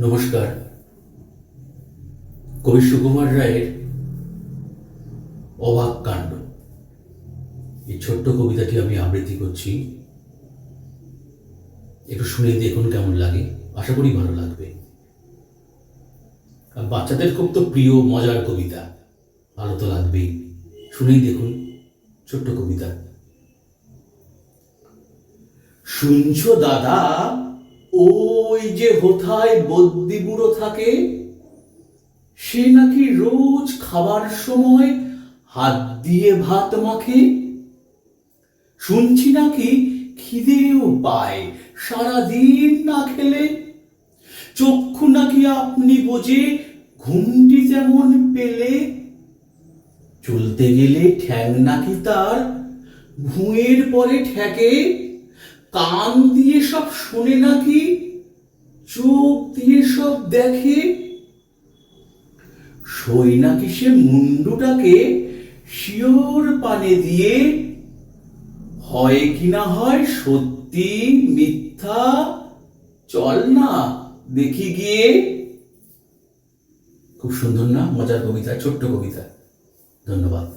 নমস্কার। কবি সুকুমার রায়ের অবাক কাণ্ড এই ছোট্ট কবিতাটি আমি আবৃত্তি করছি। একটু শুনে দেখুন কেমন লাগে, আশা করি ভালো লাগবে। আর বাচ্চাদের খুব তো প্রিয় মজার কবিতা, ভালো তো লাগবেই। শুনেই দেখুন ছোট্ট কবিতা। শুনছো দাদা, ওই যে হোথায় বদ্যি বুড়ো থাকে, সে নাকি রোজ খাবার সময় হাত দিয়ে ভাত মাখে। শুনছি নাকি খিদেও পায় সারাদিন না খেলে, চক্ষু নাকি আপনি বোঝে ঘুমটি যেমন পেলে। চলতে গেলে ঠ্যাং নাকি তার ভুঁয়ের পরে ঠেকে, কান দিয়ে সব শোনে নাকি চোখ দিয়ে সব দেখে। সই নাকি সে মুন্ডুটাকে শিওর পানে দিয়ে, হয় কিনা হয় সত্যি মিথ্যা চল না দেখি গিয়ে। খুব সুন্দর না? মজার কবিতা, ছোট্ট কবিতা। ধন্যবাদ।